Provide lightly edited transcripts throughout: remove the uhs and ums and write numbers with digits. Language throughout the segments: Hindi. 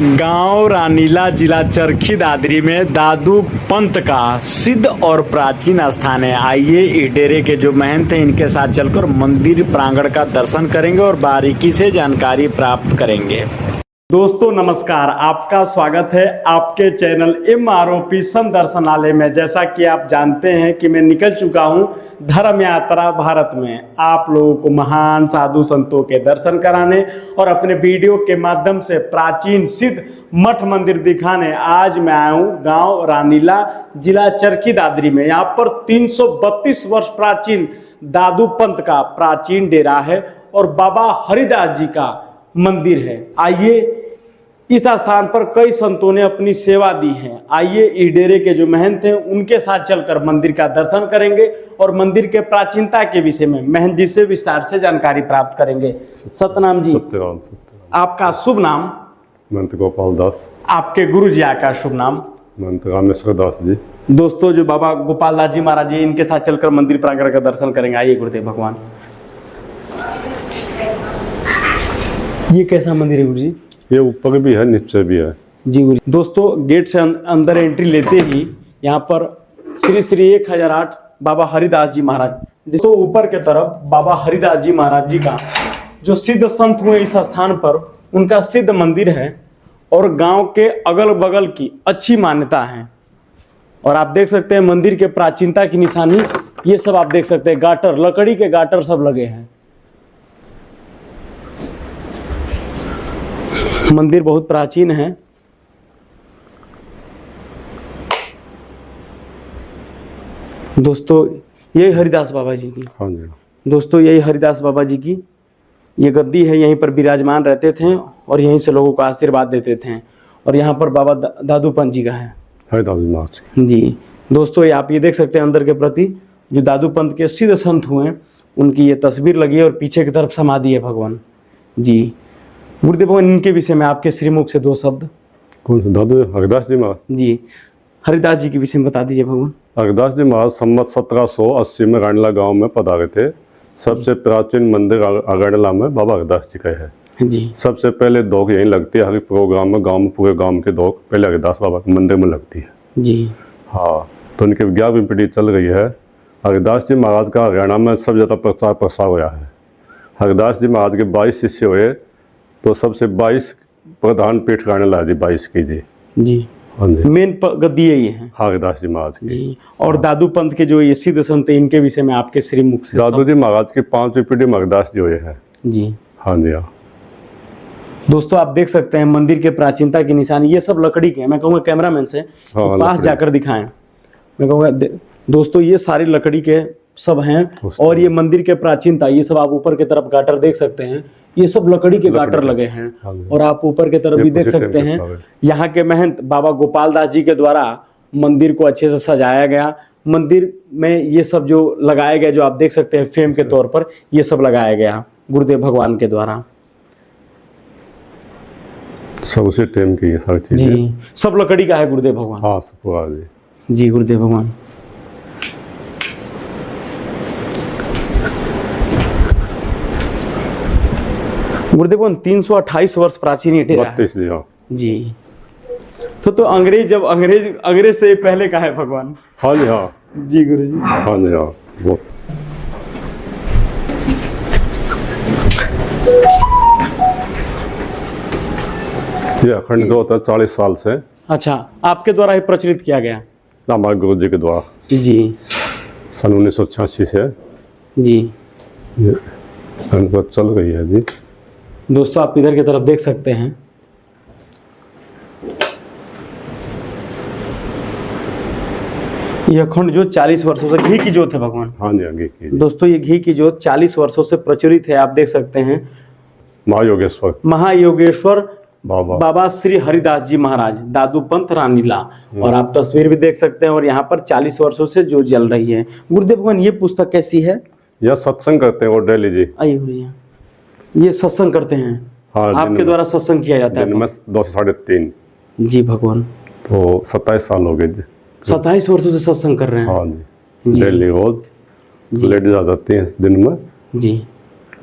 गांव रानीला, जिला चरखी दादरी में दादू पंत का सिद्ध और प्राचीन स्थान है। आइए इस डेरे के जो महंत हैं इनके साथ चलकर मंदिर प्रांगण का दर्शन करेंगे और बारीकी से जानकारी प्राप्त करेंगे। दोस्तों नमस्कार, आपका स्वागत है आपके चैनल MROP संदर्शनालय में। जैसा कि आप जानते हैं कि मैं निकल चुका हूं धर्म यात्रा भारत में, आप लोगों को महान साधु संतों के दर्शन कराने और अपने वीडियो के माध्यम से प्राचीन सिद्ध मठ मंदिर दिखाने आज मैं आया हूँ गांव रानीला, जिला चरखी दादरी में। यहाँ पर 332 वर्ष प्राचीन दादू पंत का प्राचीन डेरा है और बाबा हरिदास जी का मंदिर है। आइए, इस स्थान पर कई संतों ने अपनी सेवा दी है। आइए इस डेरे के जो महंत हैं उनके साथ चलकर मंदिर का दर्शन करेंगे और मंदिर के प्राचीनता के विषय में महंत जी से विस्तार से जानकारी प्राप्त करेंगे। सतनाम जी, आपका शुभ नाम? महंत गोपाल दास। आपके गुरु जी का शुभ नाम? महंत रामेश्वर दास जी। दोस्तों जो बाबा गोपाल दास जी महाराज जी, इनके साथ चलकर मंदिर प्रांगण का दर्शन करेंगे। आइए गुरुदेव भगवान। ये कैसा मंदिर है गुरु जी? ये ऊपर भी है नीचे भी है जी गुरु। दोस्तों गेट से अंदर एंट्री लेते ही यहाँ पर श्री श्री 1008 बाबा हरिदास जी महाराज। दोस्तों ऊपर के तरफ बाबा हरिदास जी महाराज जी का जो सिद्ध संत हुए इस स्थान पर, उनका सिद्ध मंदिर है और गांव के अगल बगल की अच्छी मान्यता है। और आप देख सकते हैं मंदिर के प्राचीनता की निशानी ये सब आप देख सकते हैं। गाटर, लकड़ी के गाटर सब लगे हैं। मंदिर बहुत प्राचीन है। दोस्तों यही हरिदास बाबा जी की, हाँ जी दोस्तों यही हरिदास बाबा जी की ये गद्दी है। यहीं पर विराजमान रहते थे और यहीं से लोगों को आशीर्वाद देते थे। और यहाँ पर बाबा दादू पंत जी का है, हरिदास जी महाराज जी। दोस्तों आप ये देख सकते हैं अंदर के प्रति जो दादू पंत के सिद्ध संत हुए उनकी ये तस्वीर लगी है और पीछे की तरफ समाधि है भगवान जी। गुरुदेव भगवान, इनके विषय में आपके श्रीमुख से दो शब्द। कौन से दादू? हरिदास जी महाराज जी, हरिदास जी के विषय में बता दीजिए भगवान। हरिदास जी महाराज संवत 1780 में रानीला गांव में पधारे थे। सबसे प्राचीन मंदिर रानीला में बाबा हरिदास जी का है जी। सबसे पहले दौड़ यहीं लगती है, हर प्रोग्राम में गांव में पूरे गांव के दौड़ पहले हरिदास बाबा के मंदिर में लगती है जी। हाँ, तो उनकी 11वीं पीढ़ी चल रही है। हरिदास जी महाराज का हरियाणा में सब ज़्यादा प्रचार प्रसार हुआ है। हरिदास जी महाराज के 22 शिष्य हुए तो सबसे 22 प्रधान पीठ रानीला जी 22 की जी। हाँ जी, मेन गद्दी यही है हरिदास जी महाराज की जी। और दादू पंत के जो ये सिद्ध संत है इनके विषय में आपके श्रीमुख से। दादू जी महाराज की 5वीं पीढ़ी में हरिदास जी हुए हैं जी। हाँ जी हाँ। दोस्तों आप देख सकते हैं मंदिर के प्राचीनता की निशानी ये सब लकड़ी के हैं। मैं कहूँगा कैमरामैन से हाँ, पास जाकर दिखाएं। मैं कहूँगा दोस्तों ये सारी लकड़ी के सब हैं और ये मंदिर के प्राचीनता ये सब आप ऊपर की तरफ गाटर देख सकते हैं, ये सब लकड़ी के गाटर लगे हैं। और आप ऊपर की तरफ भी देख सकते हैं यहाँ के महंत बाबा गोपाल दास जी के द्वारा मंदिर को अच्छे से सजाया गया। मंदिर में ये सब जो लगाया गया, जो आप देख सकते हैं फ्रेम के तौर पर ये सब लगाया गया गुरुदेव भगवान के द्वारा। सब उसी टाइम की ये सारी चीजें जी, सब लकड़ी का है गुरुदेव भगवान। हाँ सब जी गुरुदेव भगवान। गुरुदेव भगवान 328 वर्ष प्राचीन ये डेरा है। 32 जी हाँ जी। तो अंग्रेज जब अंग्रेज से पहले का है भगवान। हाँ जी हाँ जी गुरु जी। हाँ जी हाँ। वो ये अखंड जो होता है 40 साल से। अच्छा, आपके द्वारा ही प्रचलित किया गया? हमारे गुरु जी के द्वारा जी। सन 1986 से जी ये चल रही है जी। दोस्तों आप इधर की तरफ देख सकते हैं ये अखंड जो 40 वर्षों से घी की जोत है भगवान। हाँ जी आगे की दोस्तों ये घी की जोत 40 वर्षों से प्रचलित है। आप देख सकते हैं महायोगेश्वर बाबा श्री हरिदास जी महाराज दादू पंत रानीला। और आप तस्वीर भी देख सकते हैं और यहाँ पर 40 वर्षों से जो जल रही है। गुरुदेव भगवान ये पुस्तक कैसी है? यह सत्संग करते हैं वो डेली जी। आइए भैया, ये सत्संग करते हैं? हाँ, आपके द्वारा सत्संग किया जाता है? 2 से 3.5 जी भगवान। तो 27 साल हो गए जी। 27 वर्षों से सत्संग कर रहे हैं? हाँ जी, डेली रोज लेडीज आ जाती हैं दिन में जी।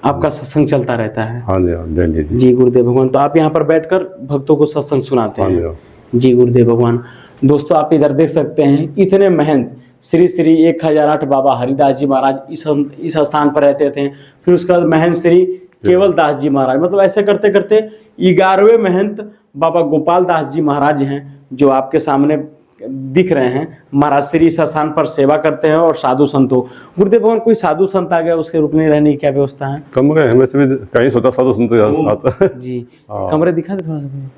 आपका सत्संग चलता रहता है? हाँ जी, हाँ डेली जी। जी गुरुदेव भगवान। तो आप यहाँ पर बैठकर भक्तों को सत्संग सुनाते हाँ जी, हैं? हाँ। जी गुरुदेव भगवान। दोस्तों आप इधर देख सकते हैं, इतने महंत श्री श्री 1008 बाबा हरिदास जी महाराज इस स्थान पर रहते थे। फिर उसके बाद महंत श्री केवल दास जी महाराज, मतलब ऐसे करते करते 11वें महंत बाबा गोपाल दास जी महाराज हैं, जो आपके सामने दिख रहे हैं। महाराज श्री इस स्थान पर सेवा करते हैं और साधु संत हो। गुरुदेव भगवान, कोई साधु संत आ गया, उसके रुकने रहने की क्या व्यवस्था है? कमरे हमें से भी कहीं सोता साधु संत आता है जी हाँ। कमरे दिखा दे थोड़ा सा।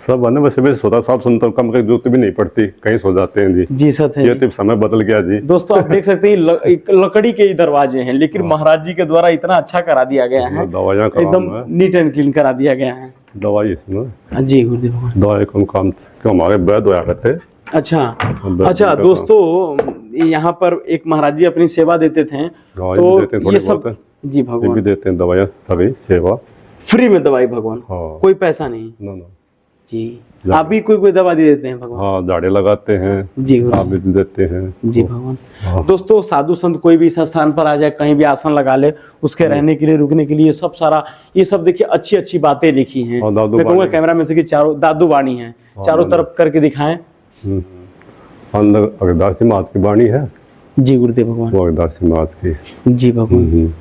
सब आने वैसे भी सोता साधु संत कमरे की जरूरत भी नहीं पड़ती, कहीं सो जाते हैं जी। जी सत है। ये तो समय बदल गया जी। दोस्तों आप देख सकते हैं एक लकड़ी के ही दरवाजे हैं, लेकिन महाराज जी के द्वारा इतना अच्छा करा दिया गया है, दवाइयाँ एकदम नीट एंड क्लीन करा दिया गया है। दवाई इसमें जी गुरुदेव भगवान। दवाई कम काम क्यों हमारे वैद्य होया करते। अच्छा दोस्तों, यहाँ पर एक महाराज जी अपनी सेवा देते थे, तो ये सब जी भगवान भी देते हैं दवाइयाँ, सभी सेवा फ्री में दवाई भगवान, हाँ। कोई पैसा नहीं? ना जी। आप भी कोई दवा दे देते हैं भगवान? हाँ, झाड़े लगाते हैं जी आप भी देते हैं जी भगवान। दोस्तों साधु संत कोई भी इस स्थान पर आ जाए, कहीं भी आसन लगा ले, उसके रहने के लिए, रुकने के लिए सब सारा ये सब देखिए अच्छी अच्छी बातें लिखी हैं। मैं कहूँगा कैमरा में से कि चारों दादू वाणी है, चारों तरफ करके दिखाएं। अंदर हरिदास जी महाराज की वाणी है। जी गुरुदेव भगवान। वो हरिदास जी महाराज की। जी भगवान।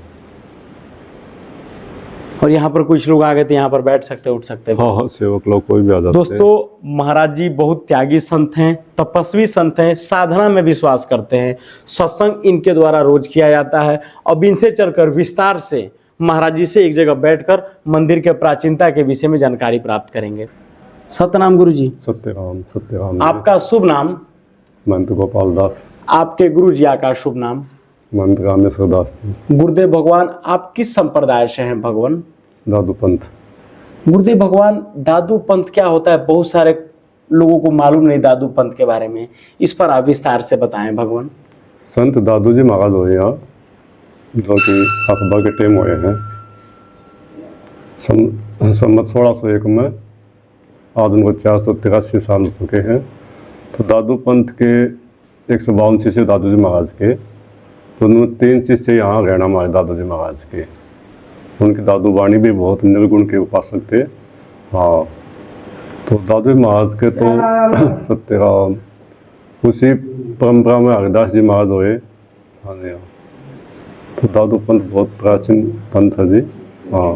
और यहाँ पर कुछ लोग आ गए थे, यहाँ पर बैठ सकते, उठ सकते। हाँ, सेवक लोग कोई भी आ जाते हैं। दोस्तों महाराज जी बहुत त्यागी संत हैं, तपस्वी संत हैं, साधना में विश्वास करते हैं। सत्संग इनके द्वारा रोज किया जाता है। अब इनसे चलकर विस्तार से महाराज जी से एक जगह बैठकर मंदिर के प्राचीनता के विषय में जानकारी प्राप्त करेंगे। सतनाम गुरु जी। सत्यराम। सत्यराम। आपका शुभ नाम? महंत गोपाल दास। आपके गुरु जी का शुभ नाम? महंत रामेश्वर दास। गुरुदेव भगवान आप किस संप्रदाय से हैं भगवान? दादू पंथ। गुरुदेव भगवान दादू पंथ क्या होता है? बहुत सारे लोगों को मालूम नहीं दादू पंथ के बारे में, इस पर आप विस्तार से बताएं भगवान। संत दादू जी महाराज हुए यहाँ, जो कि अकबर के टाइम हुए हैं। संवत 1601 में, आज उनको 483 साल हो चुके हैं। तो दादू पंथ के 152 शिष्य दादू जी महाराज के, तो उनमें 3 शिष्य यहाँ रहना हमारे दादू जी महाराज के। उनकी दादू वाणी भी बहुत निर्गुण के उपासक थे। हाँ, तो दादू जी महाराज के तो सत्यराम, उसी परंपरा में हरिदास जी महाराज हुए। हाँ जी, हाँ। तो दादू पंथ बहुत प्राचीन पंथ है जी। हाँ,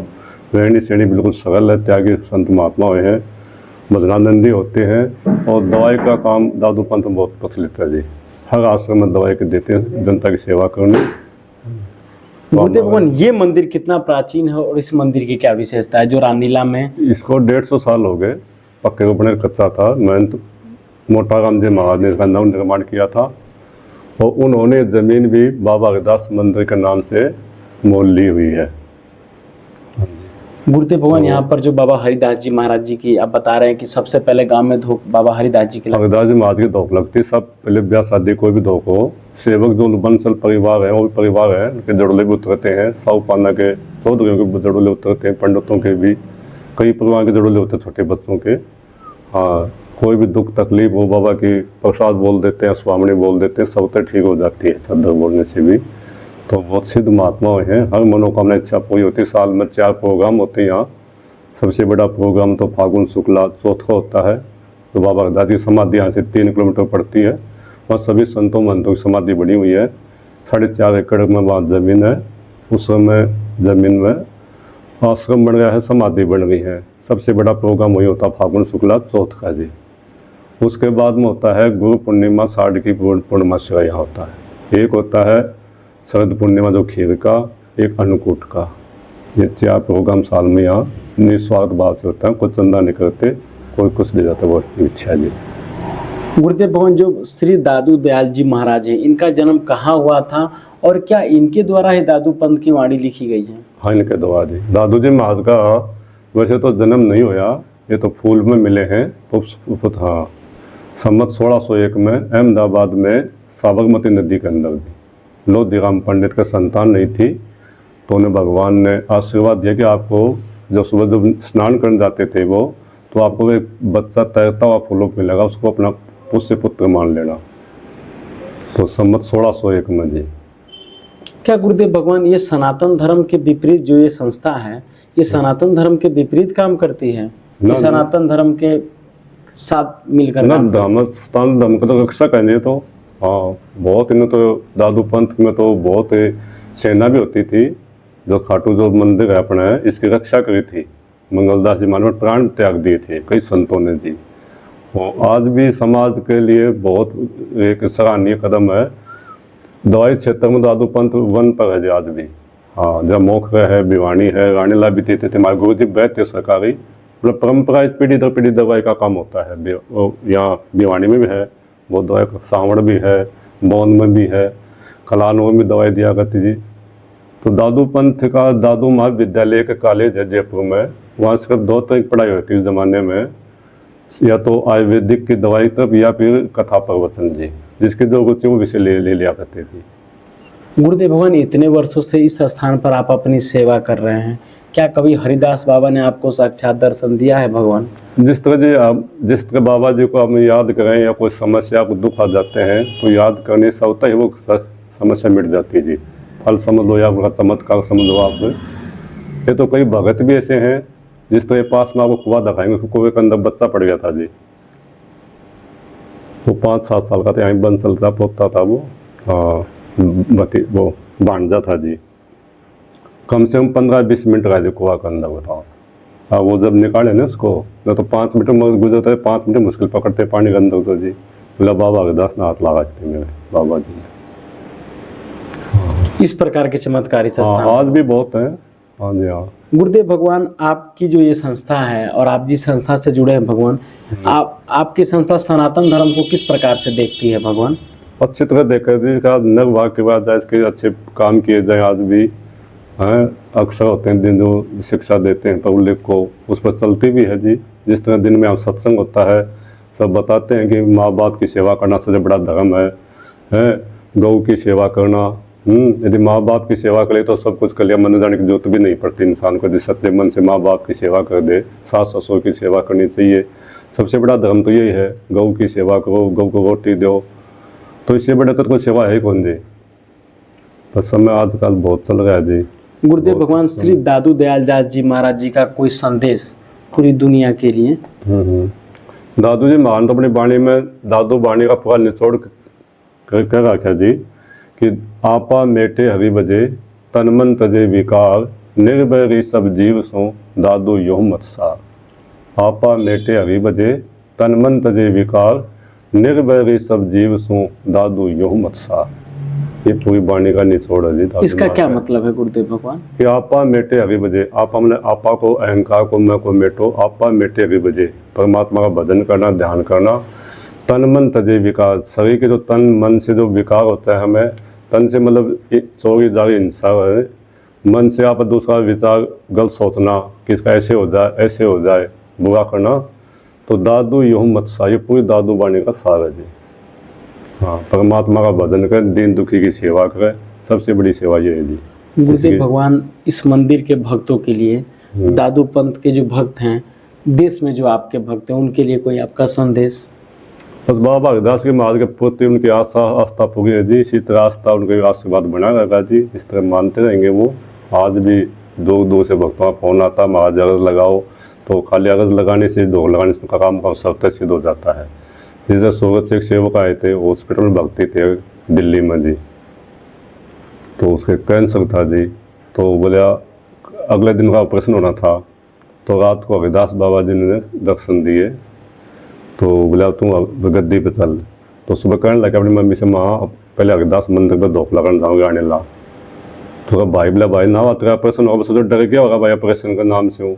रहनी सहनी बिल्कुल सरल है, त्यागी संत महात्मा हुए हैं, भजनानंदी होते हैं। और दवाई का काम दादू पंथ में बहुत प्रचलित है जी। हर आश्रम में दवाई के देते हैं, जनता की सेवा करने। गुरुदेव भगवान ये मंदिर कितना प्राचीन है और इस मंदिर की क्या विशेषता है जो रानीला में? इसको 150 साल हो गए, पक्के को बने कच्चा था। महंत मोटाराम जी महाराज ने इसका नव निर्माण किया था, और उन्होंने जमीन भी बाबा हरिदास मंदिर के नाम से मोल ली हुई है। गुरुदेव भगवान यहाँ पर जो बाबा हरिदास जी महाराज जी की आप बता रहे हैं कि सबसे पहले गांव में धोख बाबा हरिदास जी की हरिदास जी महाराज की धोख लगती। सब पहले ब्याह शादी कोई भी धोख हो, सेवक जो बंसल परिवार है, वो भी परिवार है, उनके जड़ोले भी उतरते हैं। साहूपाना के चौधरियों के जड़ोले उतरते हैं, पंडितों के भी, कई परिवार के जड़ोले होते हैं, छोटे बच्चों के। हाँ, कोई भी दुख तकलीफ हो, बाबा की प्रसाद बोल देते हैं, स्वामणी बोल देते हैं, सब तो ठीक हो जाती है चादर बोलने से भी। तो बहुत सिद्ध महात्मा हैं, हर मनोकामना इच्छा पूरी होती है। साल में 4 प्रोग्राम होते हैं यहाँ। सबसे बड़ा प्रोग्राम तो फागुन शुक्ला चौथ का होता है, तो बाबा हरिदास की समाधि यहाँ से 3 किलोमीटर पड़ती है। वहाँ सभी संतों महंतों की समाधि बनी हुई है। 4.5 एकड़ में वहाँ ज़मीन है। उस समय ज़मीन में आश्रम बन गया है, समाधि बन गई है। सबसे बड़ा प्रोग्राम वही होता है फागुन शुक्ला चौथ का जी। उसके बाद में होता है गुरु पूर्णिमा, साढ़ की पूर्णिमा से यहाँ होता है। एक होता है शरद पूर्णिमा जो खीर का, एक अन्नकूट का। ये 4 प्रोग्राम साल में यहाँ निस्वार्थ भाव से होता है। कोई चंदा नहीं करते, कोई कुछ दे जाता है, वो इच्छा जी। गुरुदेव भगवान जो श्री दादू दयाल जी महाराज हैं, इनका जन्म कहाँ हुआ था और क्या इनके द्वारा ही दादू पंथ की वाणी लिखी गई है? हाँ, इनके द्वारा जी। दादू जी महाराज का वैसे तो जन्म नहीं होया, ये तो फूल में मिले हैं। हाँ, संवत 1601 में अहमदाबाद में साबरमती नदी के अंदर जी। लोधीराम पंडित का संतान नहीं थी, तो उन्हें भगवान ने आशीर्वाद दिया कि आपको जब सुबह जब स्नान करने जाते थे वो, तो आपको एक बच्चा तैरता हुआ फूलों पे लगा, उसको अपना पुष्य पुत्र मान लेना। तो संवत 1601 में जी। क्या गुरुदेव भगवान ये सनातन धर्म के विपरीत जो ये संस्था है, ये सनातन धर्म के विपरीत काम करती है कि सनातन धर्म के साथ मिलकर ना काम करती है? धर्म धर्म का तो रक्षा करनी तो हाँ बहुत, इन्हें तो दादू पंथ में तो बहुत सेना भी होती थी जो खाटू जो मंदिर है अपना है इसकी रक्षा करी थी। मंगलदास जी मानव प्राण त्याग दिए थे कई संतों ने जी। और आज भी समाज के लिए बहुत एक सराहनीय कदम है। दवाई क्षेत्र में दादू पंथ वन पर है जी आज भी। हाँ जब मोखरा है, भिवानी है, रानीला भी देते थे हमारे गुरु जी वैद्य सरकारी, मतलब परंपरा पीढ़ी दर पीढ़ी दवाई का काम होता है। यहाँ भिवानी में भी है बहुत दवाई, सावड़ भी है, बौन में भी है, कलानों में भी दवाई दिया करती जी। तो दादू पंथ का दादू महाविद्यालय का कॉलेज है जयपुर में, वहाँ सिर्फ 2 तरह की पढ़ाई होती है उस ज़माने में, या तो आयुर्वेदिक की दवाई तब या फिर कथा प्रवचन जी, जिसके जो रुचि वो विषय ले लिया करते थे। गुरुदेव भगवान इतने वर्षों से इस स्थान पर आप अपनी सेवा कर रहे हैं, क्या कभी हरिदास बाबा ने आपको साक्षात दर्शन दिया है भगवान? जिस तरह बाबा जी को हम याद करें या कोई समस्या को दुख आ जाते हैं तो याद करने से होता है वो समस्या मिट जाती है जी। फल समझ लो या उनका चमत्कार समझ लो आप। ये तो कई भगत भी ऐसे हैं जिस तरह पास में आपको कुआ दिखाएंगे, उसको कुएं के अंदर बच्चा पड़ गया था जी, वो 5-7 साल का था, यहाँ बंसल था, पोता था वो, वो भांजा था जी। कम से कम 15-20 मिनट रहा जी कुआ के अंदर, बताओ। हाँ वो जब निकाले ना उसको, न तो 5 मिनट में गुजरता है, 5 मिनट मुश्किल पकड़ते पानी के अंदर तो जी। बोला बाबा हरिदास ने हाथ लगा थे मेरे बाबा जी ने। इस प्रकार के चमत्कारी हाँ संस्थान आज भी बहुत है। हाँ जी हाँ। गुरुदेव भगवान आपकी जो ये संस्था है और आप जिस संस्था से जुड़े हैं भगवान, आपकी संस्था सनातन धर्म को किस प्रकार से देखती है भगवान? अच्छी तरह देखा जी का निर्वाह के बाद इसके अच्छे काम किए जाए आज भी हैं। अक्सर होते हैं दिन जो शिक्षा देते हैं पब्लिक को, उस पर चलती भी है जी। जिस तरह दिन में आप सत्संग होता है, सब बताते हैं कि माँ बाप की सेवा करना सबसे बड़ा धर्म है गौ की सेवा करना। यदि माँ बाप की सेवा करे तो सब कुछ कर लिया, मन जाने की जरूरत भी नहीं पड़ती इंसान को। यदि सच्चे मन से माँ बाप की सेवा कर दे, सास ससुर की सेवा करनी चाहिए। सबसे बड़ा धर्म तो यही है, गौ की सेवा करो, गौ को रोटी दो, तो इससे बड़ा तो कोई सेवा है कौन जी। तो समय आजकल बहुत चल रहा है जी। गुरुदेव भगवान श्री दादू दयाल दास जी महाराज जी का कोई संदेश पूरी दुनिया के लिए? दादू जी महान तो अपनी वाणी में दादू वाणी का पूरा निचोड़ कर रखा जी कि आपा मेटे हरि बजे तन मन तजे विकार, निर्भय री सब जीव सो दादू यो मत सार। आपा मेटे हरि बजे तन मन तजे विकार, निर्भय री सब जीव सो दादू यो मत सार। ये पूरी वाणी का निचोड़ है जी। इसका क्या मतलब है गुरुदेव भगवान? कि आपा मेटे हरि बजे, आप हमने आपा को, अहंकार को, मैं को मेटो। आपा मेटे हरि बजे, परमात्मा का भजन करना, ध्यान करना। तन मन तजे विकार, शरीर के जो तन मन से जो विकार होता है हमें, तन से मतलब चोरी जारी हिंसा है, मन से आप दूसरा विचार गलत सोचना कि इसका ऐसे हो जाए, ऐसे हो जाए, बुरा करना, तो दादू यूँ मत सा, ये पूरी दादू वाणी का सार है जी। हाँ परमात्मा का भजन करें, दीन दुखी की सेवा करें, सबसे बड़ी सेवा ये है जी। गुरुदेव भगवान इस मंदिर के भक्तों के लिए, दादू पंथ के जो भक्त हैं, देश में जो आपके भक्त हैं, उनके लिए कोई आपका संदेश? बस बाबा हरिदास के महाराज के प्रति उनकी आस्था पूरी है जी। इसी तरह आस्था उनके आशीर्वाद बना रहेगा जी, इस तरह मानते रहेंगे वो। आज भी दूर दूर से भक्तों का फोन आता, महाराज अरज लगाओ, तो खाली अरज लगाने से, दो लगाने से उनका काम सत्य सिद्ध हो जाता है। जैसे सूरत से एक सेवक आए थे, हॉस्पिटल में भर्ती थे दिल्ली में जी, तो उसके कैंसर था जी। तो बोला अगले दिन का ऑपरेशन होना था, तो रात को हरिदास बाबा जी ने दर्शन दिए। तो बोला तू गद्दी पे चल। तो सुबह कहने लगा अपनी मम्मी से, माँ पहले हरिदास मंदिर पर धोप लगाने जाऊँगा आने ला। तो भाई बोला भाई ना तेरा ऑपरेशन होगा, बस डर गया होगा भाई ऑपरेशन के नाम से हूँ।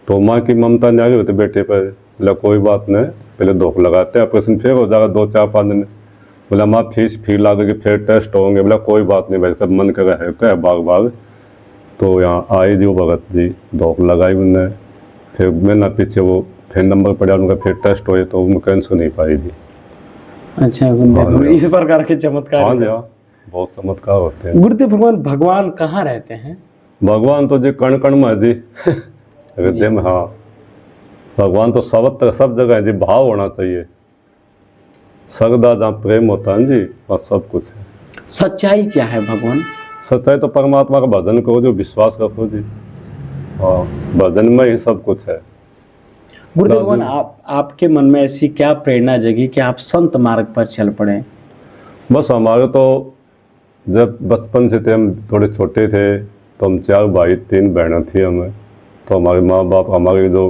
तो माँ की ममता नहीं आ रही होती बेटे पर। बोला कोई बात नहीं, पहले धोप लगाते हैं, ऑपरेशन फिर हो जाएगा 2-4-5 दिन। बोला माँ फीस फिर ला के फिर टेस्ट होंगे। बोला कोई बात नहीं भाई, सब मन कर है क्या बाग। तो यहाँ आई जी वो भगत जी, धोप लगाई उनने, फिर मैं ना पीछे वो फिर नंबर पड़ा उनका, फिर टेस्ट हुए तो उनमें कैंसर नहीं पाई जी। अच्छा इस प्रकार के चमत्कार? हाँ जी हाँ, बहुत चमत्कार होते हैं। गुरुदेव भगवान भगवान कहाँ रहते हैं? भगवान तो जी कण कण में है जी, हृदय में। हाँ भगवान तो सब जगह है जी, भाव होना चाहिए। सगदा जहाँ प्रेम होता है जी, और सब कुछ है। सच्चाई क्या है भगवान? सच्चाई तो परमात्मा का भजन करो जो विश्वास रखो जी। हाँ, भजन में ही सब कुछ है। गुरुदेव भगवान, आपके मन में ऐसी क्या प्रेरणा जगी कि आप संत मार्ग पर चल पड़े? बस हमारे तो जब बचपन से थे, हम थोड़े छोटे थे तो हम 4 भाई 3 बहनें थी हमें, तो हमारे माँ बाप हमारे जो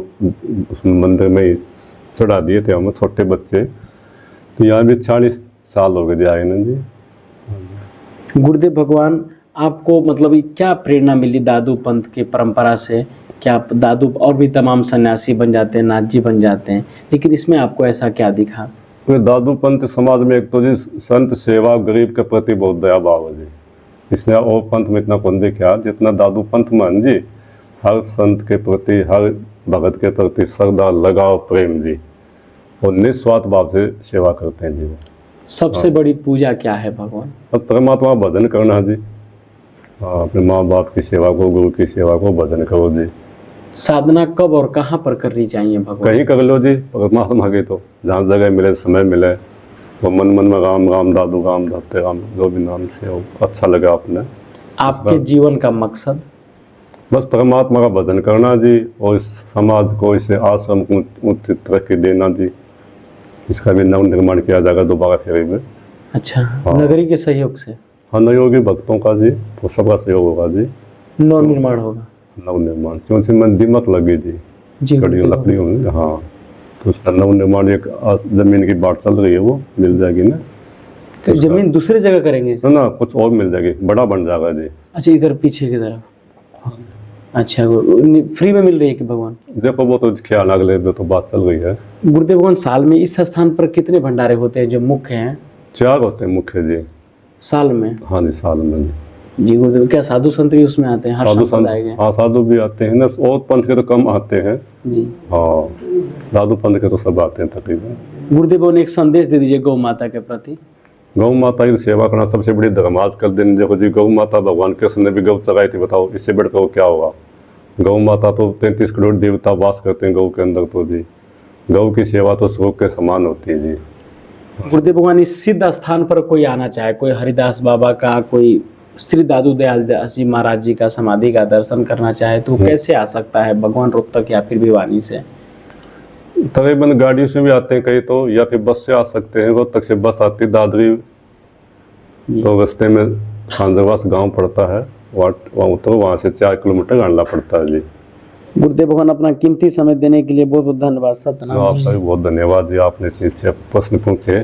उस मंदिर में ही चढ़ा दिए थे हमें छोटे बच्चे। तो यहाँ भी 40 साल हो गए आए ना जी। गुरुदेव भगवान, आपको मतलब ये क्या प्रेरणा मिली दादू पंथ की परंपरा से कि आप दादू और भी तमाम सन्यासी बन जाते हैं, नाथ जी बन जाते हैं, लेकिन इसमें आपको ऐसा क्या दिखा? तो दादू पंथ समाज में एक तो जी संत सेवा गरीब के प्रति बहुत दया भाव है जी। इसने और पंथ में इतना कौन देखा जितना दादू पंथ में जी। हर संत के प्रति, हर भगत के प्रति श्रद्धा, लगाव, प्रेम जी, और निस्वार्थ भाव से सेवा करते हैं जी वो। सबसे बड़ी पूजा क्या है भगवान? और परमात्मा का भजन करना जी। हाँ, अपने माँ बाप की सेवा को, गुरु की सेवा को, भजन करो जी। साधना कब और कहाँ पर करनी चाहिए भगवान? कहीं कर लो जी, परमात्मा की तो जहाँ जगह मिले, समय मिले, वो मन मन में राम राम दादू राम धरते राम, जो भी नाम से हो अच्छा लगा अपने। आपके जीवन का मकसद? बस परमात्मा का भजन करना जी, और इस समाज को, इसे आश्रम को उचित तरक्की देना जी। इसका भी नव निर्माण किया जाएगा दोबारा फिर में। अच्छा, हाँ। नगरी के सहयोग से? हाँ, नवयोगी भक्तों का जी, वो सबका सहयोग होगा जी। नव निर्माण होगा? नव निर्माण क्योंकि मन दीमक लगी जी, कड़ियों लकड़ियों में। हाँ, तो उसका नव निर्माण, एक जमीन की बात चल रही है, वो मिल जाएगी ना। तो जमीन दूसरे जगह करेंगे ना, कुछ और मिल जाएगी, बड़ा बन जाएगा जी। अच्छा, इधर पीछे की तरफ? अच्छा, फ्री में मिल रही है कि भगवान? देखो वो तो ख्याल अगले में तो बात चल रही है। गुरुदेव भगवान, साल में इस स्थान पर कितने भंडारे होते हैं जो मुख्य हैं? 4 होते हैं मुख्य जी साल में? हाँ जी, साल में जी गुरुदेव, क्या साधु संत भी उसमें आते हैं? हर साधु संत, संप्रदाय के? हाँ साधु भी आते हैं ना, और पंथ के तो कम आते हैं जी। हाँ, साधु पंथ के तो सब आते हैं तकरीबन। गुरुदेव भगवान, एक संदेश दे दीजिए गौ माता के प्रति। गौ माता की सेवा करना सबसे बड़ी धर्म। आजकल दिन देखो जी, गौ माता भगवान कृष्ण ने भी गौ चराई थी, बताओ इससे बढ़कर वो क्या होगा। गौ माता तो 33 करोड़ देवता वास करते हैं गौ के अंदर, तो जी गौ की सेवा तो स्वर्ग के समान होती है जी। गुरुदेव भगवान, इस सिद्ध स्थान पर कोई आना चाहे, कोई हरिदास बाबा का, कोई श्री दादू दयाल दास जी महाराज जी का समाधि का दर्शन करना चाहे तो कैसे आ सकता है? भगवान रोहतक या फिर भिवानी से? तकरीबन गाड़ियों से भी आते हैं कई तो, या फिर बस से आ सकते हैं। रोहतक से बस आती दादरी, तो रास्ते में सांजरवास गांव पड़ता है, वहाँ उतरो, वहाँ से 4 किलोमीटर गाड़ना पड़ता है जी। गुरुदेव भगवान, अपना कीमती समय देने के लिए बहुत बहुत धन्यवाद। सत्यनारायण। आपका भी बहुत धन्यवाद जी, आपने इतने अच्छे प्रश्न पूछे।